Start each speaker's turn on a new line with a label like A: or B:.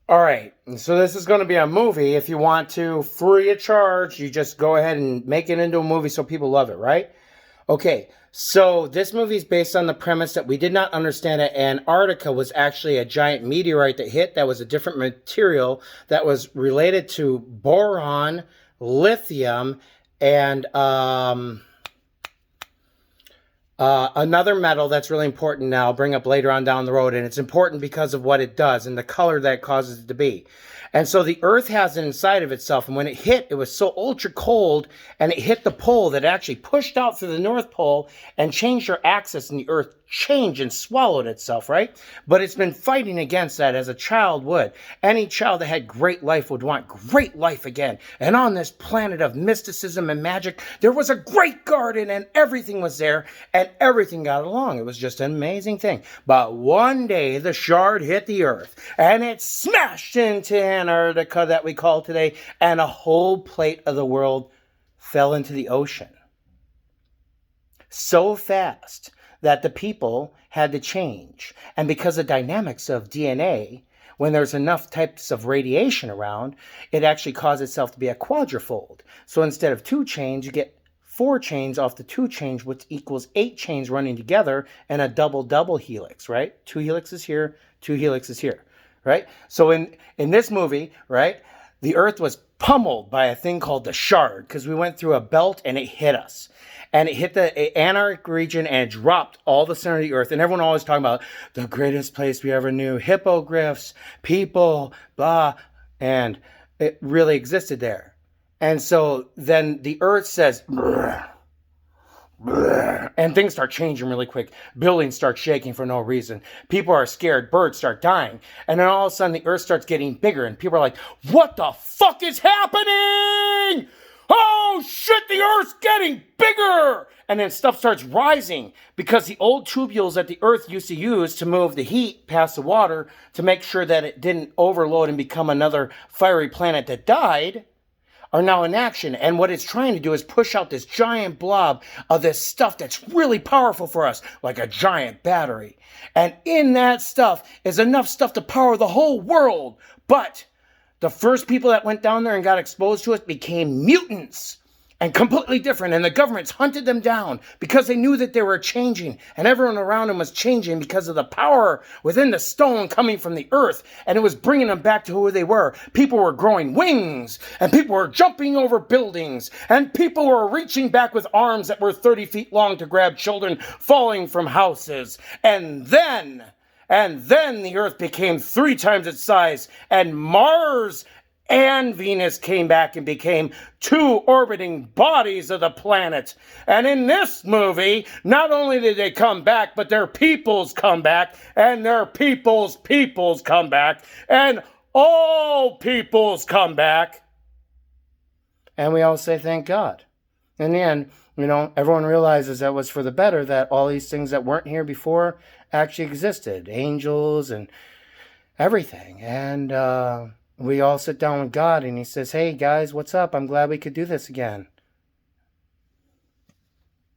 A: All right, so this is going to be a movie. If you want to, free of charge, you just go ahead and make it into a movie so people love it, right? Okay, so this movie is based on the premise that we did not understand that Antarctica was actually a giant meteorite that hit that was a different material that was related to boron, lithium, and another metal that's really important now, I'll bring up later on down the road, and it's important because of what it does and the color that it causes it to be. And so the Earth has it inside of itself, and when it hit, it was so ultra cold, and it hit the pole that it actually pushed out through the North Pole and changed our axis, and the Earth changed and swallowed itself, right? But it's been fighting against that as a child would. Any child that had great life would want great life again. And on this planet of mysticism and magic, there was a great garden, and everything was there, and everything got along. It was just an amazing thing. But one day, the shard hit the Earth, and it smashed into Antarctica that we call today, and a whole plate of the world fell into the ocean. So fast that the people had to change. And because of dynamics of DNA, when there's enough types of radiation around, it actually causes itself to be a quadrifold. So instead of 2 chains, you get 4 chains off the 2 chains, which equals 8 chains running together, and a double helix, right? 2 helixes here, 2 helixes here, right? So in this movie, right, the Earth was pummeled by a thing called the shard because we went through a belt and it hit us. And it hit the Antarctic region and it dropped all the center of the Earth. And everyone always talking about the greatest place we ever knew, hippogriffs, people, blah. And it really existed there. And so then the Earth says, "Brr, brr," and things start changing really quick. Buildings start shaking for no reason. People are scared. Birds start dying. And then all of a sudden the Earth starts getting bigger. And people are like, what the fuck is happening? Oh shit, the Earth's getting bigger! And then stuff starts rising because the old tubules that the Earth used to use to move the heat past the water to make sure that it didn't overload and become another fiery planet that died are now in action. And what it's trying to do is push out this giant blob of this stuff that's really powerful for us, like a giant battery. And in that stuff is enough stuff to power the whole world. But the first people that went down there and got exposed to it became mutants and completely different. And the governments hunted them down because they knew that they were changing. And everyone around them was changing because of the power within the stone coming from the Earth. And it was bringing them back to who they were. People were growing wings. And people were jumping over buildings. And people were reaching back with arms that were 30 feet long to grab children falling from houses. And then the Earth became 3 times its size, and Mars and Venus came back and became 2 orbiting bodies of the planet. And in this movie, not only did they come back, but their peoples come back, and their peoples' peoples come back, and all peoples come back. And we all say, thank God. In the end, everyone realizes that was for the better, that all these things that weren't here before actually existed. Angels and everything. And we all sit down with God and he says, hey guys, what's up? I'm glad we could do this again.